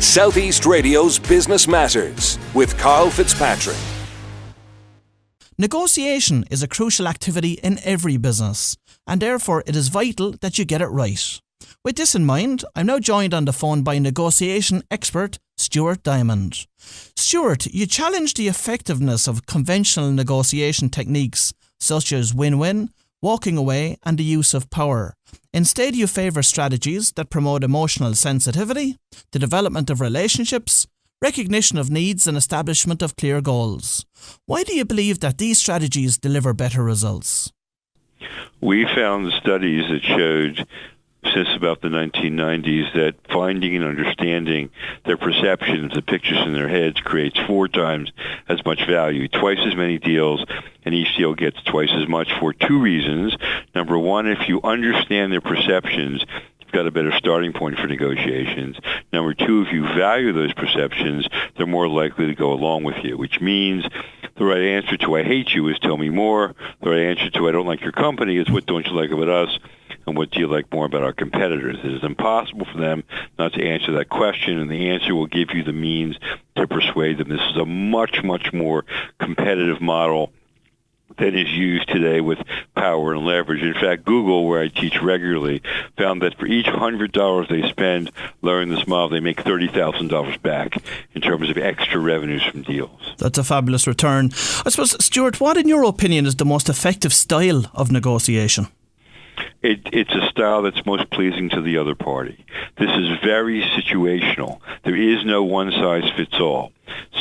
Southeast Radio's Business Matters with Karl Fitzpatrick. Negotiation is a crucial activity in every business, and therefore it is vital that you get it right. With this in mind, I'm now joined on the phone by negotiation expert Stuart Diamond. Stuart, you challenge the effectiveness of conventional negotiation techniques such as win-win, walking away and the use of power. Instead, you favour strategies that promote emotional sensitivity, the development of relationships, recognition of needs and establishment of clear goals. Why do you believe that these strategies deliver better results? We found studies that showed since about the 1990s that finding and understanding their perceptions, the pictures in their heads, creates 4 times as much value, twice as many deals, and each deal gets twice as much for 2 reasons. Number one, if you understand their perceptions, you've got a better starting point for negotiations. Number 2, if you value those perceptions, they're more likely to go along with you, which means the right answer to I hate you is tell me more. The right answer to I don't like your company is what don't you like about us, and what do you like more about our competitors. It is impossible for them not to answer that question, and the answer will give you the means to persuade them. This is a much, much more competitive model that is used today with power and leverage. In fact, Google, where I teach regularly, found that for each $100 they spend learning this model, they make $30,000 back in terms of extra revenues from deals. That's a fabulous return. I suppose, Stuart, what in your opinion is the most effective style of negotiation? It's a style that's most pleasing to the other party. This is very situational. There is no one-size-fits-all.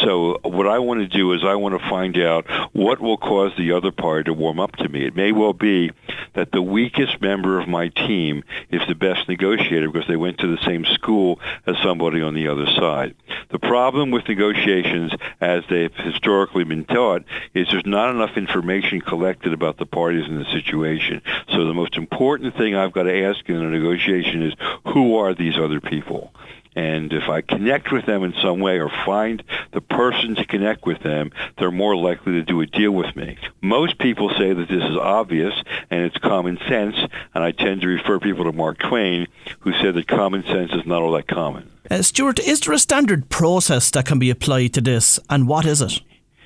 So what I want to do is I want to find out what will cause the other party to warm up to me. It may well be that the weakest member of my team is the best negotiator because they went to the same school as somebody on the other side. The problem with negotiations, as they've historically been taught, is there's not enough information collected about the parties in the situation. So the most important thing I've got to ask in a negotiation is, who are these other people? And if I connect with them in some way or find the person to connect with them, they're more likely to do a deal with me. Most people say that this is obvious and it's common sense, and I tend to refer people to Mark Twain, who said that common sense is not all that common. Stuart, is there a standard process that can be applied to this, and what is it?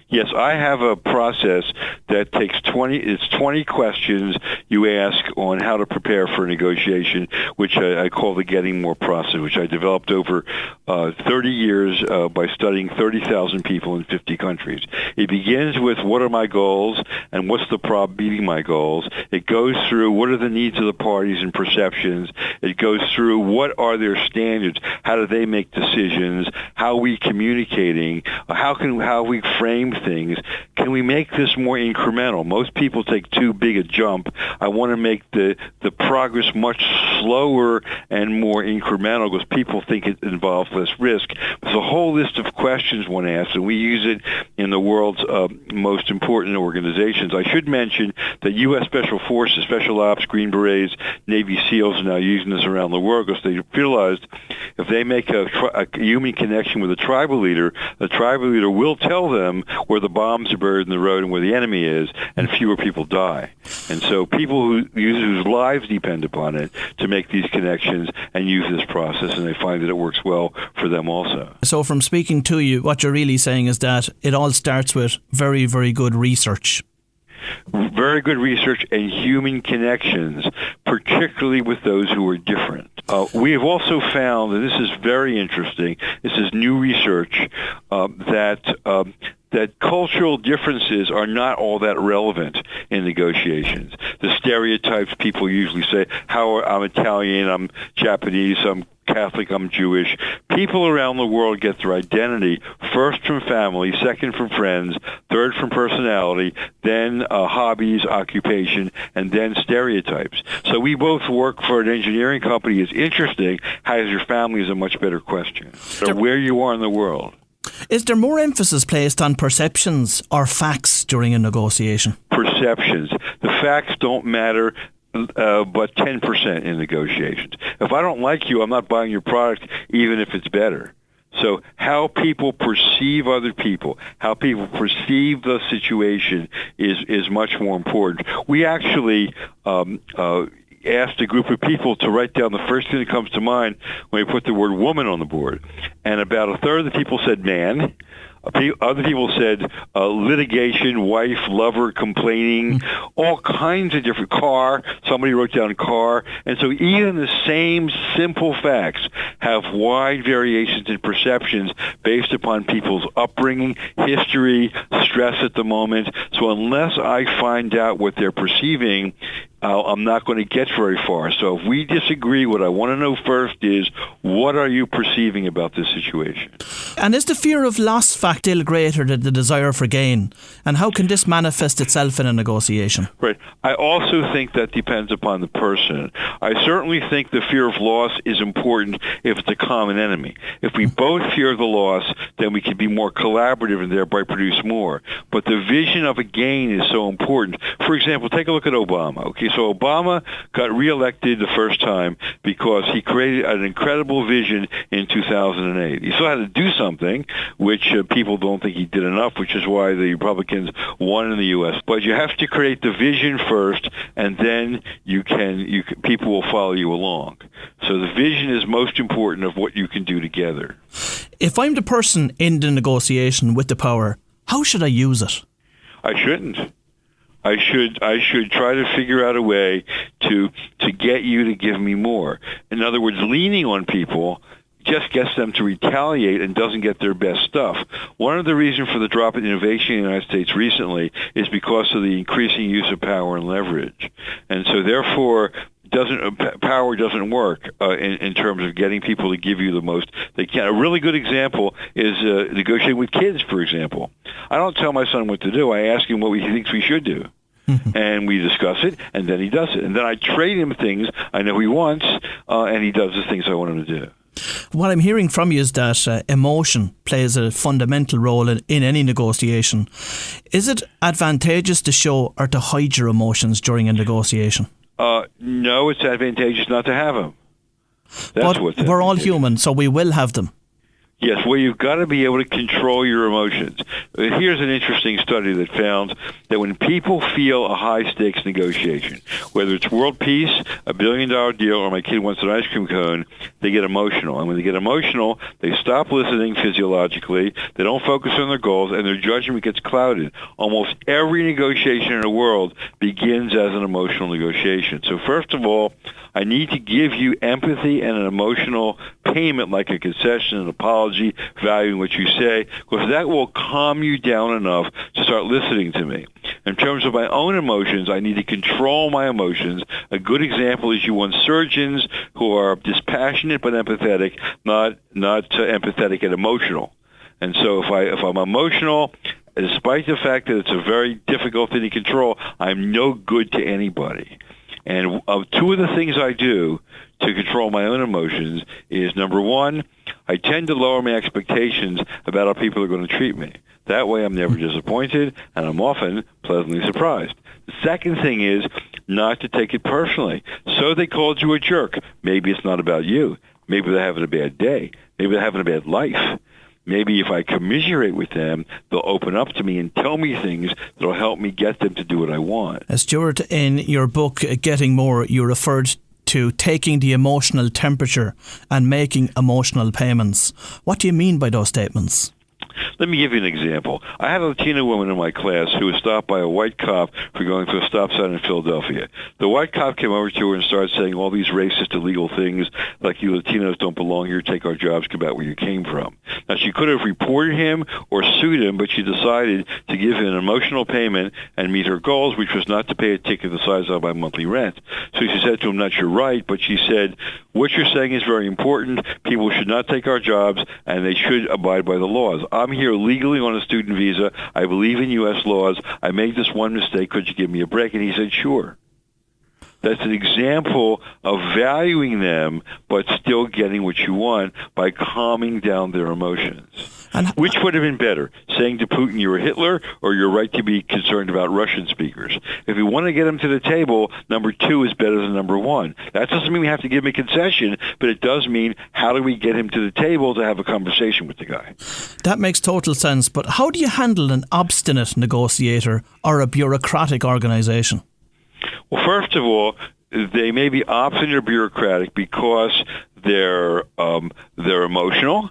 Yes, I have a process that takes 20 questions you ask on how to prepare for a negotiation, which I call the Getting More process, which I developed over 30 years by studying 30,000 people in 50 countries. It begins with what are my goals and what's the problem meeting my goals. It goes through what are the needs of the parties and perceptions. It goes through what are their standards, how do they make decisions, how are we communicating, how we frame things. Can we make this more incremental? Most people take too big a jump. I want to make the progress much slower and more incremental because people think it involves less risk. There's a whole list of questions one asks, and we use it in the world's most important organizations. I should mention that U.S. Special Forces, Special Ops, Green Berets, Navy SEALs are now using this around the world because they realized if they make a human connection with a tribal leader, the tribal leader will tell them where the bombs are buried in the road and where the enemy is, and fewer people die. And so people whose lives depend upon it to make these connections and use this process, and they find that it works well for them also. So from speaking to you, what you're really saying is that it all starts with very, very good research. Very good research and human connections, particularly with those who are different. We have also found, and this is very interesting, this is new research, that cultural differences are not all that relevant in negotiations. The stereotypes people usually say, I'm Italian, I'm Japanese, I'm Catholic, I'm Jewish. People around the world get their identity first from family, second from friends, third from personality, then hobbies, occupation, and then stereotypes. So we both work for an engineering company. It's interesting. How is your family is a much better question. So where you are in the world. Is there more emphasis placed on perceptions or facts during a negotiation? Perceptions. The facts don't matter. But 10% in negotiations. If I don't like you, I'm not buying your product, even if it's better. So how people perceive other people, how people perceive the situation is much more important. We actually asked a group of people to write down the first thing that comes to mind when we put the word woman on the board. And about a third of the people said man. Other people said litigation, wife, lover, complaining, all kinds of different car. Somebody wrote down car. And so even the same simple facts have wide variations in perceptions based upon people's upbringing, history, stress at the moment. So unless I find out what they're perceiving, I'm not going to get very far. So if we disagree, what I want to know first is, what are you perceiving about this situation? And is the fear of loss fact still greater than the desire for gain? And how can this manifest itself in a negotiation? Right. I also think that depends upon the person. I certainly think the fear of loss is important if it's a common enemy. If we both fear the loss, then we can be more collaborative and thereby produce more. But the vision of a gain is so important. For example, take a look at Obama. Okay, so Obama got reelected the first time because he created an incredible vision in 2008. He still had to do something, which people don't think he did enough, which is why the Republicans won in the U.S. But you have to create the vision first, and then people will follow you along. So the vision is most important of what you can do together. If I'm the person in the negotiation with the power, how should I use it? I shouldn't. I should try to figure out a way to get you to give me more. In other words, leaning on people just gets them to retaliate and doesn't get their best stuff. One of the reasons for the drop in innovation in the United States recently is because of the increasing use of power and leverage. And so therefore, power doesn't work in terms of getting people to give you the most they can. A really good example is negotiating with kids, for example. I don't tell my son what to do. I ask him what he thinks we should do. And we discuss it, and then he does it. And then I trade him things I know he wants, and he does the things I want him to do. What I'm hearing from you is that emotion plays a fundamental role in any negotiation. Is it advantageous to show or to hide your emotions during a negotiation? No, it's advantageous not to have them. But we're all human, so we will have them. Yes, well, you've got to be able to control your emotions. Here's an interesting study that found that when people feel a high-stakes negotiation, whether it's world peace, a billion-dollar deal, or my kid wants an ice cream cone, they get emotional. And when they get emotional, they stop listening physiologically, they don't focus on their goals, and their judgment gets clouded. Almost every negotiation in the world begins as an emotional negotiation. So first of all, I need to give you empathy and an emotional payment like a concession, an apology, valuing what you say, because that will calm you down enough to start listening to me. In terms of my own emotions, I need to control my emotions. A good example is you want surgeons who are dispassionate but empathetic, not empathetic and emotional. And so if I'm emotional, despite the fact that it's a very difficult thing to control, I'm no good to anybody. And two of the things I do to control my own emotions is, number one, I tend to lower my expectations about how people are going to treat me. That way I'm never disappointed, and I'm often pleasantly surprised. The second thing is not to take it personally. So they called you a jerk. Maybe it's not about you. Maybe they're having a bad day. Maybe they're having a bad life. Maybe if I commiserate with them, they'll open up to me and tell me things that'll help me get them to do what I want. Stuart, in your book, Getting More, you referred to taking the emotional temperature and making emotional payments. What do you mean by those statements? Let me give you an example. I had a Latina woman in my class who was stopped by a white cop for going through a stop sign in Philadelphia. The white cop came over to her and started saying all these racist, illegal things like, you Latinos don't belong here, take our jobs, come back where you came from. Now, she could have reported him or sued him, but she decided to give him an emotional payment and meet her goals, which was not to pay a ticket the size of my monthly rent. So she said to him, "That's your right," but she said, "What you're saying is very important. People should not take our jobs, and they should abide by the laws. I'm here legally on a student visa. I believe in U.S. laws. I made this one mistake. Could you give me a break?" And he said, "Sure." That's an example of valuing them, but still getting what you want by calming down their emotions. Which would have been better, saying to Putin, "You're a Hitler," or "You're right to be concerned about Russian speakers"? If you want to get them to the table, number two is better than number one. That doesn't mean we have to give him a concession, but it does mean how do we get him to the table to have a conversation with the guy? That makes total sense, but how do you handle an obstinate negotiator or a bureaucratic organisation? Well, first of all, they may be obstinate or bureaucratic because they're emotional,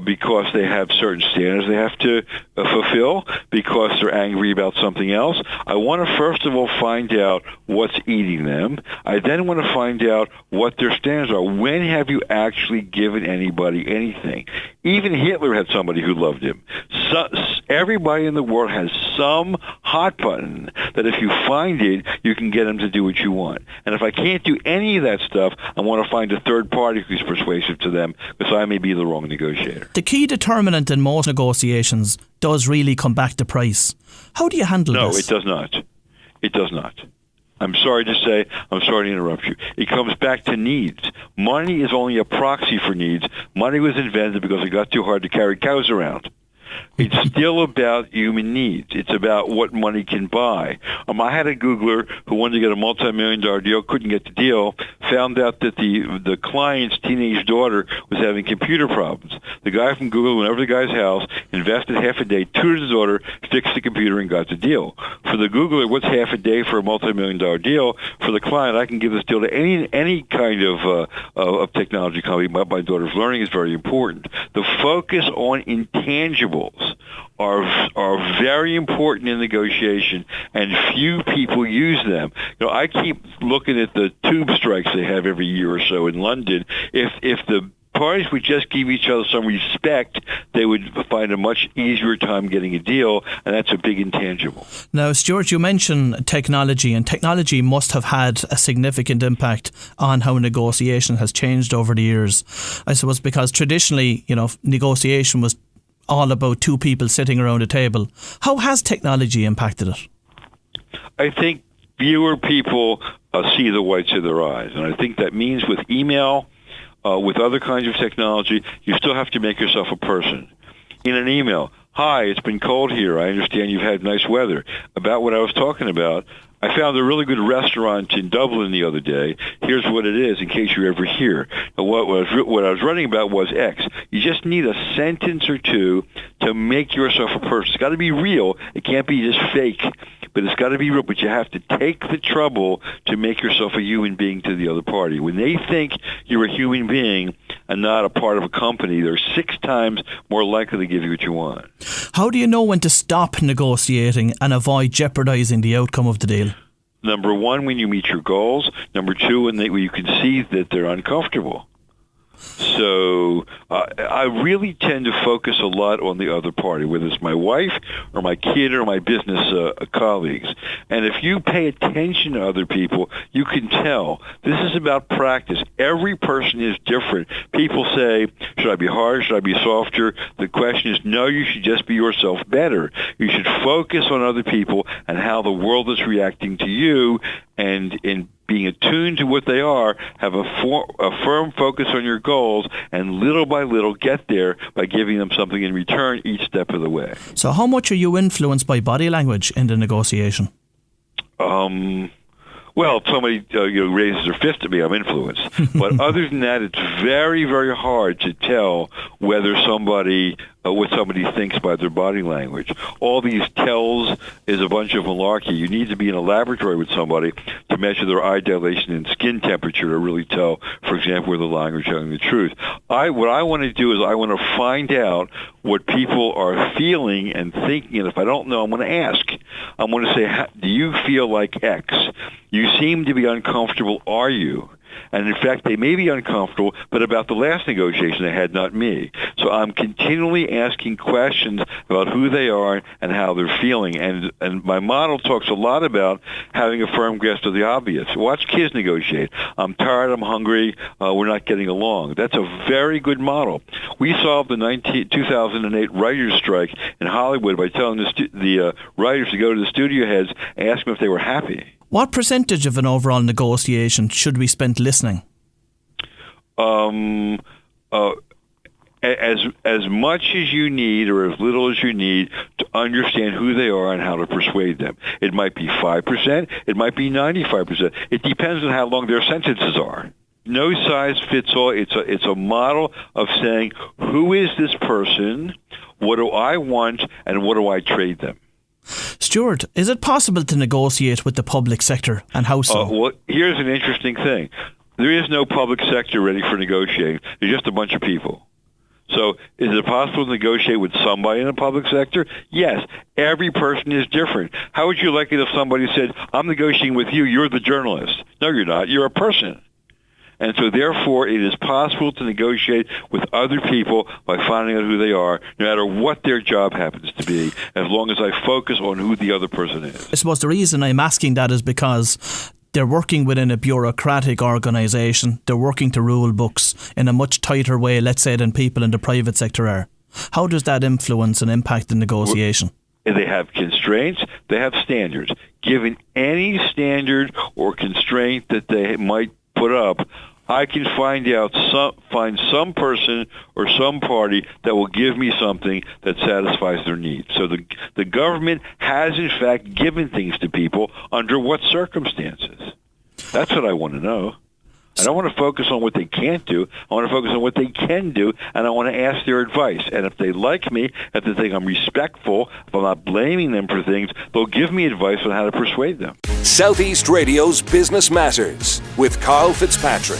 because they have certain standards they have to fulfill, because they're angry about something else. I want to first of all find out what's eating them. I then want to find out what their standards are. When have you actually given anybody anything? Even Hitler had somebody who loved him. So, everybody in the world has some hot button that if you find it, you can get them to do what you want. And if I can't do any of that stuff, I want to find a third party who's persuasive to them, because I may be the wrong negotiator. The key determinant in most negotiations does really come back to price. How do you handle this? No, it does not. It does not. I'm sorry to say, I'm sorry to interrupt you. It comes back to needs. Money is only a proxy for needs. Money was invented because it got too hard to carry cows around. It's still about human needs. It's about what money can buy. I had a Googler who wanted to get a multi-million-dollar deal, couldn't get the deal, found out that the client's teenage daughter was having computer problems. The guy from Google went over to the guy's house, invested half a day, tutored his daughter, fixed the computer, and got the deal. For the Googler, what's half a day for a multi-million-dollar deal? For the client, I can give this deal to any kind of technology company. My daughter's learning is very important. The focus on intangibles are very important in negotiation, and few people use them. I keep looking at the tube strikes they have every year or so in London. If the parties would just give each other some respect, they would find a much easier time getting a deal, and that's a big intangible. Now, Stuart, you mentioned technology, and technology must have had a significant impact on how negotiation has changed over the years. I suppose because traditionally, negotiation was all about two people sitting around a table. How has technology impacted it? I think fewer people see the whites of their eyes. And I think that means with email, with other kinds of technology, you still have to make yourself a person. In an email, hi, it's been cold here. I understand you've had nice weather. About what I was talking about, I found a really good restaurant in Dublin the other day. Here's what it is, in case you're ever here. What I was writing about was X. You just need a sentence or two to make yourself a person. It's got to be real. It can't be just fake, but it's got to be real. But you have to take the trouble to make yourself a human being to the other party. When they think you're a human being and not a part of a company, they're 6 times more likely to give you what you want. How do you know when to stop negotiating and avoid jeopardizing the outcome of the deal? Number 1, when you meet your goals. Number 2, when you can see that they're uncomfortable. So I really tend to focus a lot on the other party, whether it's my wife or my kid or my business colleagues. And if you pay attention to other people, you can tell. This is about practice. Every person is different. People say, should I be harsh? Should I be softer? The question is, no, you should just be yourself better. You should focus on other people and how the world is reacting to you, and in being attuned to what they are, have a firm focus on your goals, and little by little get there by giving them something in return each step of the way. So how much are you influenced by body language in the negotiation? Well, if somebody raises their fist at me, I'm influenced. But other than that, it's very, very hard to tell whether what somebody thinks by their body language. All these tells is a bunch of malarkey. You need to be in a laboratory with somebody to measure their eye dilation and skin temperature to really tell, for example, whether they're lying or telling the truth. What I want to do is I want to find out what people are feeling and thinking, and if I don't know, I'm going to ask. I'm going to say, do you feel like X? You seem to be uncomfortable, are you? And in fact, they may be uncomfortable, but about the last negotiation they had, not me. So I'm continually asking questions about who they are and how they're feeling. And my model talks a lot about having a firm grasp of the obvious. Watch kids negotiate. I'm tired, I'm hungry, we're not getting along. That's a very good model. We solved the 2008 writers' strike in Hollywood by telling the writers to go to the studio heads and ask them if they were happy. What percentage of an overall negotiation should be spent listening? As much as you need or as little as you need to understand who they are and how to persuade them. It might be 5%. It might be 95%. It depends on how long their sentences are. No size fits all. It's a model of saying, who is this person? What do I want? And what do I trade them? Stuart, is it possible to negotiate with the public sector, and how so? Well, here's an interesting thing. There is no public sector ready for negotiating. There's just a bunch of people. So is it possible to negotiate with somebody in the public sector? Yes. Every person is different. How would you like it if somebody said, I'm negotiating with you, you're the journalist? No, you're not. You're a person. And so therefore it is possible to negotiate with other people by finding out who they are, no matter what their job happens to be, as long as I focus on who the other person is. I suppose the reason I'm asking that is because they're working within a bureaucratic organisation. They're working to rule books in a much tighter way, let's say, than people in the private sector are. How does that influence and impact the negotiation? They have constraints. They have standards. Given any standard or constraint that they might put up, I can find some person or some party that will give me something that satisfies their needs. So the government has, in fact, given things to people under what circumstances? That's what I want to know. I don't want to focus on what they can't do. I want to focus on what they can do, and I want to ask their advice. And if they like me, if they think I'm respectful, if I'm not blaming them for things, they'll give me advice on how to persuade them. Southeast Radio's Business Matters with Karl Fitzpatrick.